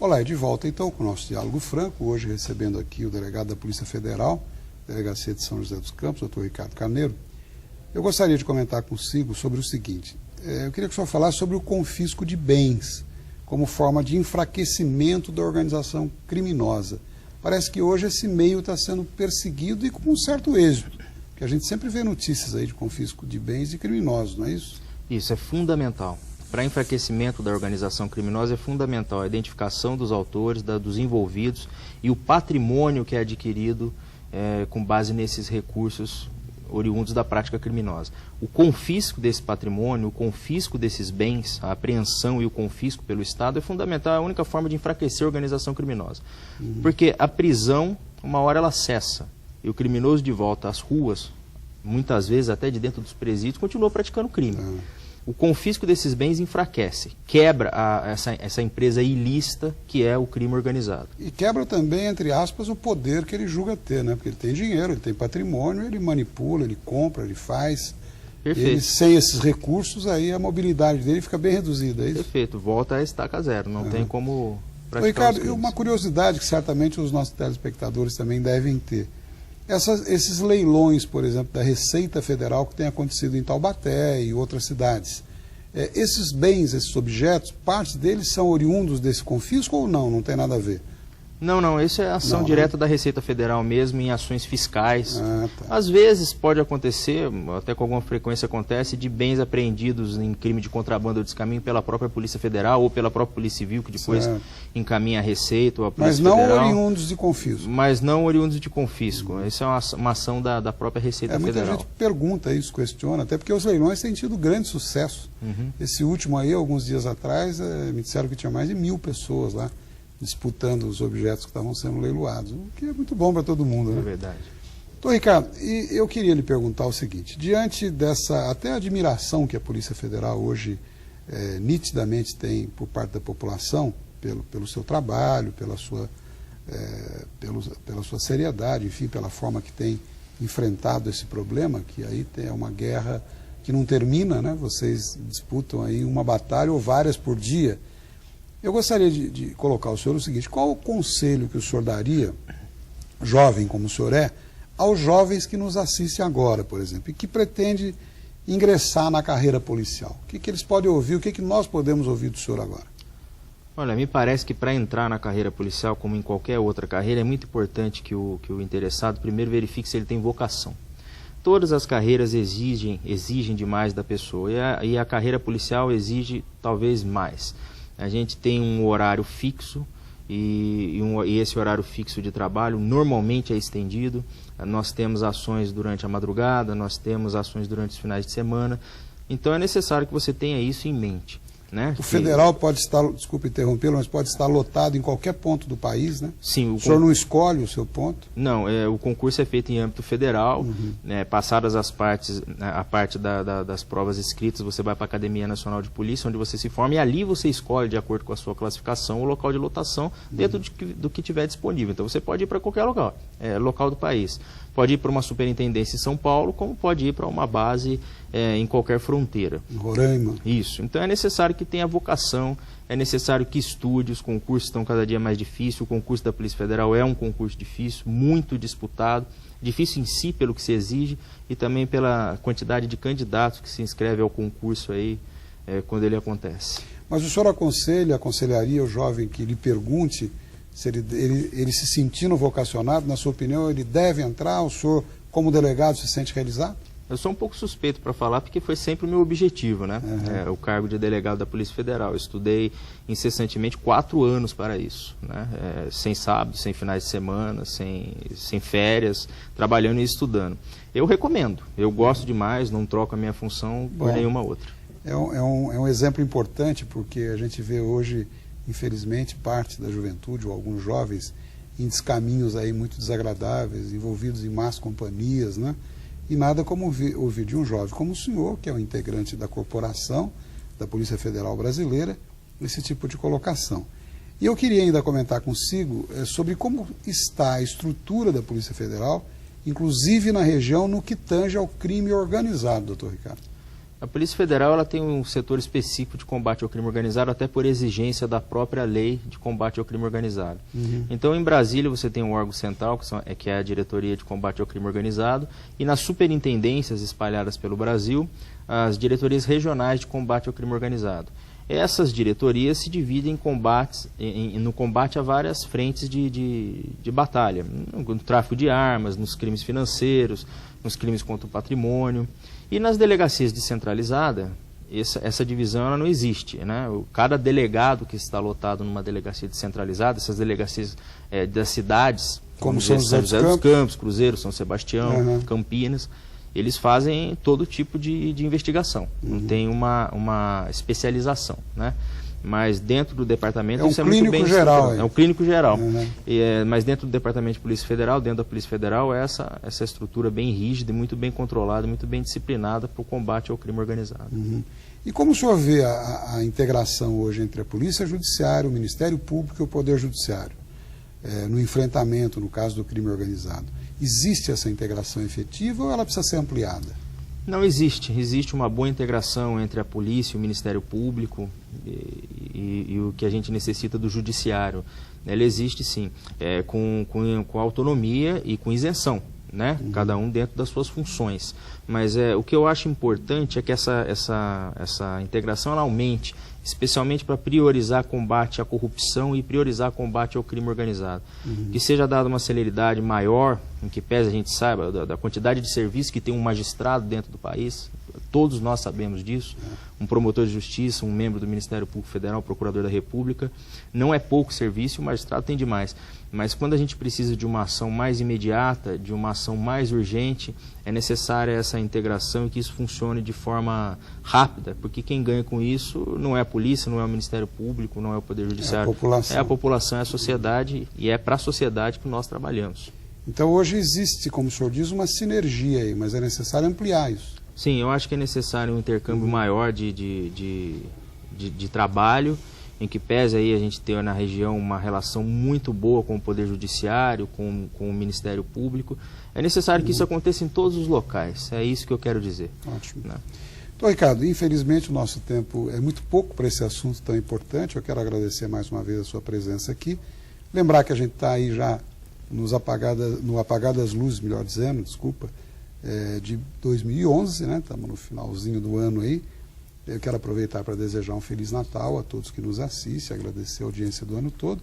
Olá, é de volta então com o nosso Diálogo Franco, hoje recebendo aqui o delegado da Polícia Federal, Delegacia de São José dos Campos, doutor Ricardo Carneiro. Eu gostaria de comentar consigo sobre o seguinte, eu queria que o senhor falasse sobre o confisco de bens, como forma de enfraquecimento da organização criminosa. Parece que hoje esse meio está sendo perseguido e com um certo êxito, porque a gente sempre vê notícias aí de confisco de bens de criminosos, não é isso? Isso é fundamental. Para enfraquecimento da organização criminosa é fundamental a identificação dos autores, dos envolvidos e o patrimônio que é adquirido com base nesses recursos oriundos da prática criminosa. O confisco desse patrimônio, o confisco desses bens, a apreensão e o confisco pelo Estado é fundamental, é a única forma de enfraquecer a organização criminosa. Porque a prisão, uma hora ela cessa, e o criminoso de volta às ruas, muitas vezes até de dentro dos presídios, continua praticando crime. O confisco desses bens enfraquece, quebra essa empresa ilícita que é o crime organizado. E quebra também, entre aspas, o poder que ele julga ter, né? Porque ele tem dinheiro, ele tem patrimônio, ele manipula, ele compra, ele faz. Perfeito. Ele, sem esses recursos, aí a mobilidade dele fica bem reduzida, é isso? Perfeito, volta a estaca zero, não tem como praticar os Ricardo, crimes. uma curiosidade que certamente os nossos telespectadores também devem ter. Esses leilões, por exemplo, da Receita Federal que tem acontecido em Taubaté e outras cidades, esses bens, esses objetos, partes deles são oriundos desse confisco ou não? Não tem nada a ver? Não, isso é ação direta da Receita Federal mesmo, em ações fiscais. Tá. Às vezes pode acontecer, até com alguma frequência acontece, de bens apreendidos em crime de contrabando ou descaminho pela própria Polícia Federal ou pela própria Polícia Civil, que depois encaminha a Receita ou a Polícia Federal. Mas não oriundos de confisco. Mas não oriundos de confisco. Isso é uma ação da própria Receita Federal. Muita gente pergunta isso, questiona, até porque os leilões têm tido grande sucesso. Esse último aí, alguns dias atrás, me disseram que tinha mais de 1000 pessoas lá disputando os objetos que estavam sendo leiloados, o que é muito bom para todo mundo, né? É verdade. Então, Ricardo, eu queria lhe perguntar o seguinte, diante dessa até admiração que a Polícia Federal hoje nitidamente tem por parte da população, pelo seu trabalho, pela sua seriedade, enfim, pela forma que tem enfrentado esse problema, que aí é uma guerra que não termina, né? Vocês disputam aí uma batalha ou várias por dia. Eu gostaria de colocar ao senhor o seguinte, qual o conselho que o senhor daria, jovem como o senhor é, aos jovens que nos assistem agora, por exemplo, e que pretende ingressar na carreira policial? O que eles podem ouvir, o que nós podemos ouvir do senhor agora? Olha, me parece que para entrar na carreira policial, como em qualquer outra carreira, é muito importante que o interessado primeiro verifique se ele tem vocação. Todas as carreiras exigem demais da pessoa, e a carreira policial exige talvez mais. A gente tem um horário fixo e esse horário fixo de trabalho normalmente é estendido. Nós temos ações durante a madrugada, nós temos ações durante os finais de semana. Então é necessário que você tenha isso em mente, né? O federal pode estar, desculpe interrompê-lo, mas pode estar lotado em qualquer ponto do país, né? Sim. O senhor não escolhe o seu ponto? Não, o concurso é feito em âmbito federal, passadas a parte das provas escritas, você vai para a Academia Nacional de Polícia, onde você se forma, e ali você escolhe, de acordo com a sua classificação, o local de lotação dentro do que tiver disponível. Então você pode ir para qualquer local do país. Pode ir para uma superintendência em São Paulo, como pode ir para uma base em qualquer fronteira. Em Roraima. Isso. Então é necessário que tenha vocação, é necessário que estude, os concursos estão cada dia mais difíceis, o concurso da Polícia Federal é um concurso difícil, muito disputado, difícil em si pelo que se exige e também pela quantidade de candidatos que se inscrevem ao concurso aí quando ele acontece. Mas o senhor aconselharia o jovem que lhe pergunte se ele se sentindo vocacionado, na sua opinião, ele deve entrar? O senhor, como delegado, se sente realizado? Eu sou um pouco suspeito para falar, porque foi sempre o meu objetivo, né? O cargo de delegado da Polícia Federal. Eu estudei incessantemente 4 anos para isso, né? Sem sábado, sem finais de semana, sem férias, trabalhando e estudando. Eu recomendo, eu gosto demais, não troco a minha função por nenhuma outra. É um exemplo importante, porque a gente vê hoje, infelizmente, parte da juventude ou alguns jovens em descaminhos aí muito desagradáveis, envolvidos em más companhias, né? E nada como ouvir de um jovem como o senhor, que é um integrante da corporação da Polícia Federal Brasileira, esse tipo de colocação. E eu queria ainda comentar consigo sobre como está a estrutura da Polícia Federal, inclusive na região, no que tange ao crime organizado, doutor Ricardo. A Polícia Federal ela tem um setor específico de combate ao crime organizado, até por exigência da própria lei de combate ao crime organizado. Então, em Brasília, você tem um órgão central, que é a Diretoria de Combate ao Crime Organizado, e nas superintendências espalhadas pelo Brasil, as diretorias regionais de combate ao crime organizado. Essas diretorias se dividem no combate a várias frentes de batalha, no tráfico de armas, nos crimes financeiros, nos crimes contra o patrimônio. E nas delegacias descentralizadas, essa divisão ela não existe, né? Cada delegado que está lotado numa delegacia descentralizada, essas delegacias das cidades, como São José dos Campos, Cruzeiro, São Sebastião, Campinas, eles fazem todo tipo de investigação, não tem uma especialização, né? Mas dentro do departamento isso é muito bem geral, é um clínico geral. Mas dentro do Departamento de Polícia Federal, dentro da Polícia Federal, essa estrutura bem rígida, muito bem controlada, muito bem disciplinada para o combate ao crime organizado. E como o senhor vê a integração hoje entre a Polícia Judiciária, o Ministério Público e o Poder Judiciário, no enfrentamento, no caso do crime organizado? Existe essa integração efetiva ou ela precisa ser ampliada? Não existe. Existe uma boa integração entre a polícia e o Ministério Público e o que a gente necessita do Judiciário. Ela existe, sim, com autonomia e com isenção, né? Cada um dentro das suas funções. Mas o que eu acho importante é que essa integração ela aumente, especialmente para priorizar combate à corrupção e priorizar combate ao crime organizado. Que seja dada uma celeridade maior, em que pese a gente saiba da quantidade de serviços que tem um magistrado dentro do país, todos nós sabemos disso, um promotor de justiça, um membro do Ministério Público Federal, um procurador da República, não é pouco serviço, o magistrado tem demais. Mas quando a gente precisa de uma ação mais imediata, de uma ação mais urgente, é necessária essa integração e que isso funcione de forma rápida, porque quem ganha com isso não é a polícia, não é o Ministério Público, não é o Poder Judiciário. É a população, é a sociedade, e é para a sociedade que nós trabalhamos. Então hoje existe, como o senhor diz, uma sinergia aí, mas é necessário ampliar isso. Sim, eu acho que é necessário um intercâmbio maior de trabalho, em que pese aí a gente ter na região uma relação muito boa com o Poder Judiciário, com o Ministério Público. É necessário que isso aconteça em todos os locais, é isso que eu quero dizer. Ótimo. Né? Então, Ricardo, infelizmente o nosso tempo é muito pouco para esse assunto tão importante. Eu quero agradecer mais uma vez a sua presença aqui. Lembrar que a gente está aí já no apagar das luzes, melhor dizendo, desculpa, de 2011, né? Estamos no finalzinho do ano aí. Eu quero aproveitar para desejar um Feliz Natal a todos que nos assistem, agradecer a audiência do ano todo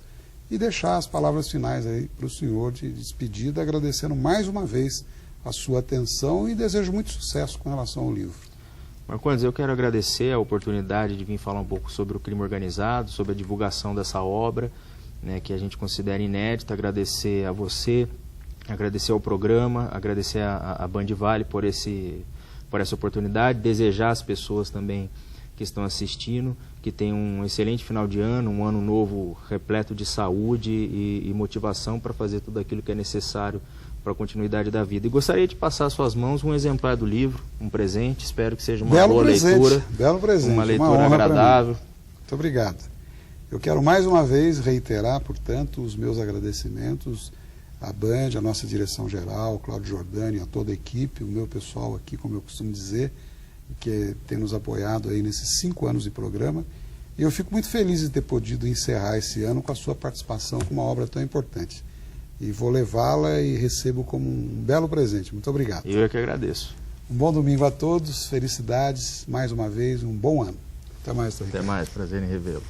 e deixar as palavras finais aí para o senhor de despedida, agradecendo mais uma vez a sua atenção e desejo muito sucesso com relação ao livro. Marcondes, eu quero agradecer a oportunidade de vir falar um pouco sobre o crime organizado, sobre a divulgação dessa obra, né, que a gente considera inédita, agradecer a você, agradecer ao programa, agradecer a Band Vale por essa oportunidade, desejar às pessoas também que estão assistindo, que tenham um excelente final de ano, um ano novo repleto de saúde e motivação para fazer tudo aquilo que é necessário para a continuidade da vida. E gostaria de passar às suas mãos um exemplar do livro, um presente, espero que seja uma boa leitura. Belo presente, uma leitura agradável. Muito obrigado. Eu quero mais uma vez reiterar, portanto, os meus agradecimentos à Band, à nossa direção-geral, Cláudio Jordani, a toda a equipe, o meu pessoal aqui, como eu costumo dizer, que tem nos apoiado aí nesses 5 anos de programa. E eu fico muito feliz de ter podido encerrar esse ano com a sua participação com uma obra tão importante. E vou levá-la e recebo como um belo presente. Muito obrigado. Eu é que agradeço. Um bom domingo a todos, felicidades, mais uma vez, um bom ano. Até mais, Ricardo. Até mais, prazer em revê-lo.